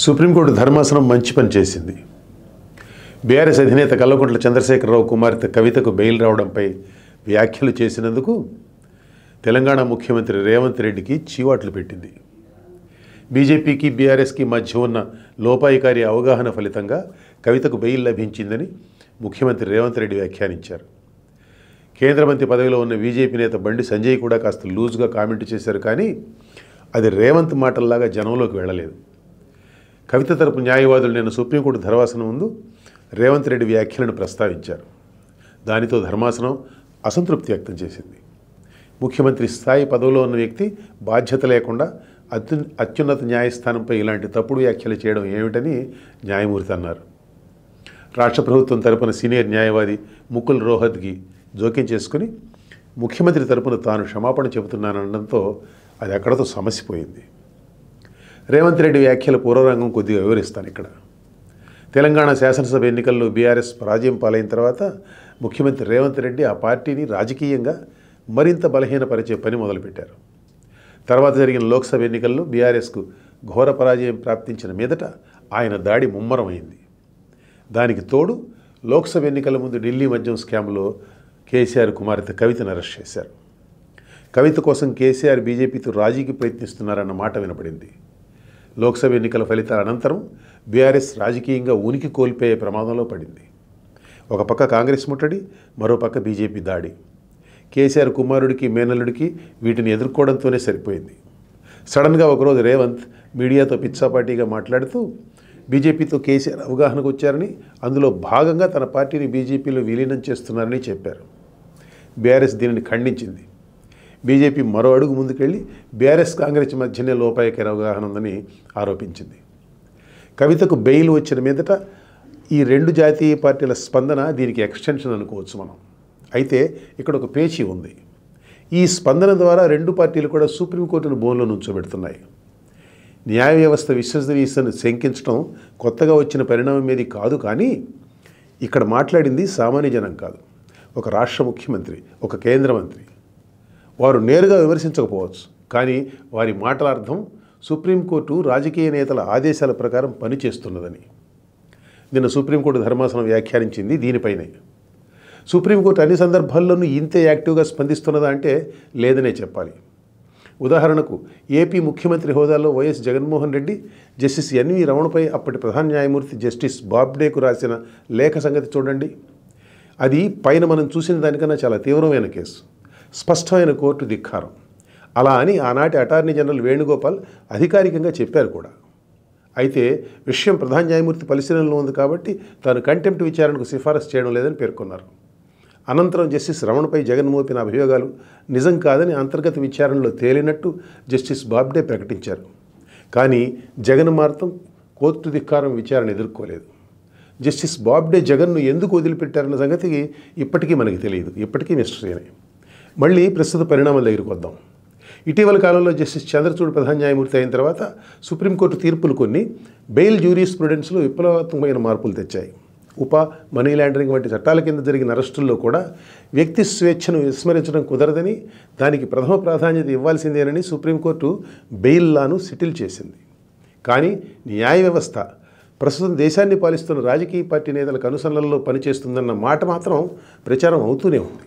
Supreme court ధర్మాసనం మంచి పని చేసింది. బీఆర్ఎస్ అధినేత కల్వకుంట్ల చంద్రశేఖరరావు కుమార్తె కవితకు బెయిల్ రావడంపై వ్యాఖ్యలు చేసినందుకు తెలంగాణ ముఖ్యమంత్రి రేవంత్ రెడ్డికి చీవాట్లు పెట్టింది. బీజేపీకి బీఆర్ఎస్కి మధ్య ఉన్న లోపాయికారి అవగాహన ఫలితంగా కవితకు బెయిల్ లభించిందని ముఖ్యమంత్రి రేవంత్ రెడ్డి వ్యాఖ్యానించారు. కేంద్ర మంత్రి పదవిలో ఉన్న బీజేపీ నేత బండి సంజయ్ కూడా కాస్త లూజ్గా కామెంట్ చేశారు. కానీ అది రేవంత్ మాటల్లాగా జనంలోకి వెళ్ళలేదు. కవిత తరపు న్యాయవాదులు నిన్న సుప్రీంకోర్టు ధర్మాసనం ముందు రేవంత్ రెడ్డి వ్యాఖ్యలను ప్రస్తావించారు. దానితో ధర్మాసనం అసంతృప్తి వ్యక్తం చేసింది. ముఖ్యమంత్రి స్థాయి పదవిలో ఉన్న వ్యక్తి బాధ్యత లేకుండా అత్యున్నత న్యాయస్థానంపై ఇలాంటి తప్పుడు వ్యాఖ్యలు చేయడం ఏమిటని న్యాయమూర్తి అన్నారు. రాష్ట్ర ప్రభుత్వం తరపున సీనియర్ న్యాయవాది ముకుల్ రోహత్గి జోక్యం చేసుకుని ముఖ్యమంత్రి తరపున తాను క్షమాపణ చెబుతున్నానడంతో అది అక్కడతో సమసిపోయింది. రేవంత్ రెడ్డి వ్యాఖ్యల పూర్వరంగం కొద్దిగా వివరిస్తాను. ఇక్కడ తెలంగాణ శాసనసభ ఎన్నికల్లో బీఆర్ఎస్ పరాజయం పాలైన తర్వాత ముఖ్యమంత్రి రేవంత్ రెడ్డి ఆ పార్టీని రాజకీయంగా మరింత బలహీనపరిచే పని మొదలుపెట్టారు. తర్వాత జరిగిన లోక్సభ ఎన్నికల్లో బీఆర్ఎస్కు ఘోర పరాజయం ప్రాప్తించిన మీదట ఆయన దాడి ముమ్మరమైంది. దానికి తోడు లోక్సభ ఎన్నికల ముందు ఢిల్లీ మద్యం స్కామ్లో కేసీఆర్ కుమార్తె కవితను అరెస్ట్ చేశారు. కవిత కోసం కేసీఆర్ బీజేపీతో రాజీకి ప్రయత్నిస్తున్నారన్న మాట వినపడింది. లోక్సభ ఎన్నికల ఫలితాల అనంతరం బీఆర్ఎస్ రాజకీయంగా ఉనికి కోల్పోయే ప్రమాదంలో పడింది. ఒక పక్క కాంగ్రెస్ ముట్టడి, మరో పక్క బీజేపీ దాడి. కేసీఆర్ కుమారుడికి మేనల్లుడికి వీటిని ఎదుర్కోవడంతోనే సరిపోయింది. సడన్గా ఒకరోజు రేవంత్ మీడియాతో పిచ్చాపాటీగా మాట్లాడుతూ బీజేపీతో కేసీఆర్ అవగాహనకు వచ్చారని, అందులో భాగంగా తన పార్టీని బీజేపీలో విలీనం చేస్తున్నారని చెప్పారు. బీఆర్ఎస్ దీనిని ఖండించింది. బీజేపీ మరో అడుగు ముందుకెళ్ళి బీఆర్ఎస్ కాంగ్రెస్ మధ్యనే లోపాయికారి అవగాహన ఉందని ఆరోపించింది. కవితకు బెయిల్ వచ్చిన మీదట ఈ రెండు జాతీయ పార్టీల స్పందన దీనికి ఎక్స్టెన్షన్ అనుకోవచ్చు మనం. అయితే ఇక్కడ ఒక పేచీ ఉంది. ఈ స్పందన ద్వారా రెండు పార్టీలు కూడా సుప్రీంకోర్టును బోన్లో నుంచోబెడుతున్నాయి. న్యాయ వ్యవస్థ విశ్వసనీయతను శంకించడం కొత్తగా వచ్చిన పరిణామం ఏది కాదు. కానీ ఇక్కడ మాట్లాడింది సామాన్య జనం కాదు, ఒక రాష్ట్ర ముఖ్యమంత్రి, ఒక కేంద్ర మంత్రి. వారు నేరుగా విమర్శించకపోవచ్చు, కానీ వారి మాటల అర్థం సుప్రీంకోర్టు రాజకీయ నేతల ఆదేశాల ప్రకారం పనిచేస్తున్నదని. నిన్న సుప్రీంకోర్టు ధర్మాసనం వ్యాఖ్యానించింది దీనిపైనే. సుప్రీంకోర్టు అన్ని సందర్భాల్లోనూ ఇంతే యాక్టివ్గా స్పందిస్తున్నదా అంటే లేదనే చెప్పాలి. ఉదాహరణకు ఏపీ ముఖ్యమంత్రి హోదాలో YS Jaganmohan Reddy justice NV రమణపై అప్పటి ప్రధాన న్యాయమూర్తి జస్టిస్ బాబ్డేకు రాసిన లేఖ సంగతి చూడండి. అది పైన మనం చూసిన దానికన్నా చాలా తీవ్రమైన కేసు, స్పష్టమైన కోర్టు ధిక్కారం. అలా అని ఆనాటి అటార్నీ జనరల్ వేణుగోపాల్ అధికారికంగా చెప్పారు కూడా. అయితే విషయం ప్రధాన న్యాయమూర్తి పరిశీలనలో ఉంది కాబట్టి తాను కంటెంప్ట్ విచారణకు సిఫారసు చేయడం లేదని పేర్కొన్నారు. అనంతరం జస్టిస్ రమణపై జగన్ మోపిన అభియోగాలు నిజం కాదని అంతర్గత విచారణలో తేలినట్టు జస్టిస్ బాబ్డే ప్రకటించారు. కానీ జగన్ మాత్రం కోర్టు ధిక్కారం విచారణ ఎదుర్కోలేదు. జస్టిస్ బాబ్డే జగన్ను ఎందుకు వదిలిపెట్టారన్న సంగతి ఇప్పటికీ మనకి తెలియదు, ఇప్పటికీ మిస్టరీనే. మళ్ళీ ప్రస్తుత పరిణామాల దగ్గరికి వద్దాం. ఇటీవల కాలంలో జస్టిస్ చంద్రచూడ్ ప్రధాన న్యాయమూర్తి అయిన తర్వాత సుప్రీంకోర్టు తీర్పులు కొన్ని బెయిల్ జ్యూరిస్ప్రుడెన్స్లో విప్లవాత్మకమైన మార్పులు తెచ్చాయి. మనీ లాండరింగ్ వంటి చట్టాల కింద జరిగిన అరెస్టుల్లో కూడా వ్యక్తి స్వేచ్ఛను విస్మరించడం కుదరదని, దానికి ప్రథమ ప్రాధాన్యత ఇవ్వాల్సిందేనని సుప్రీంకోర్టు బెయిల్ లాను సెటిల్ చేసింది. కానీ న్యాయ వ్యవస్థ ప్రస్తుతం దేశాన్ని పాలిస్తున్న రాజకీయ పార్టీ నేతలకు అనుసరణలో పనిచేస్తుందన్న మాట మాత్రం ప్రచారం అవుతూనే ఉంది.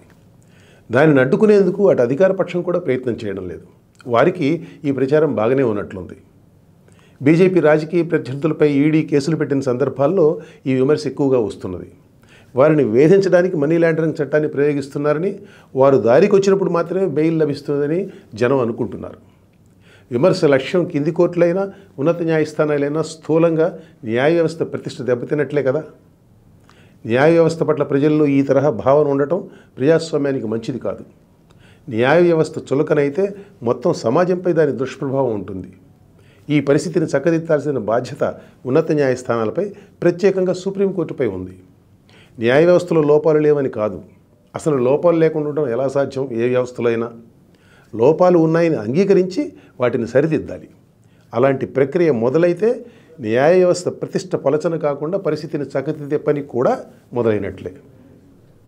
దానిని అడ్డుకునేందుకు అటు అధికార పక్షం కూడా ప్రయత్నం చేయడం లేదు. వారికి ఈ ప్రచారం బాగానే ఉన్నట్లుంది. బీజేపీ రాజకీయ ప్రత్యర్థులపై ఈడీ కేసులు పెట్టిన సందర్భాల్లో ఈ విమర్శ ఎక్కువగా వస్తున్నది. వారిని వేధించడానికి మనీ లాండరింగ్ చట్టాన్ని ప్రయోగిస్తున్నారని, వారు దారికి వచ్చినప్పుడు మాత్రమే బెయిల్ లభిస్తుందని జనం అనుకుంటున్నారు. విమర్శ లక్ష్యం కింది కోర్టులైనా ఉన్నత న్యాయస్థానాలైనా స్థూలంగా న్యాయ వ్యవస్థ ప్రతిష్ట దెబ్బతిన్నట్లే కదా. న్యాయ వ్యవస్థ పట్ల ప్రజల్లో ఈ తరహా భావన ఉండటం ప్రజాస్వామ్యానికి మంచిది కాదు. న్యాయ వ్యవస్థ చులకనైతే మొత్తం సమాజంపై దాని దుష్ప్రభావం ఉంటుంది. ఈ పరిస్థితిని చక్కదిద్దాల్సిన బాధ్యత ఉన్నత న్యాయస్థానాలపై, ప్రత్యేకంగా సుప్రీంకోర్టుపై ఉంది. న్యాయ వ్యవస్థలో లోపాలు లేవని కాదు, అసలు లోపాలు లేకుండా ఉండడం ఎలా సాధ్యం? ఏ వ్యవస్థలో అయినా లోపాలు ఉన్నాయని అంగీకరించి వాటిని సరిదిద్దాలి. అలాంటి ప్రక్రియ మొదలైతే న్యాయ వ్యవస్థ ప్రతిష్ట పలచన కాకుండా పరిస్థితిని చక్కదిద్దే పని కూడా మొదలైనట్లే.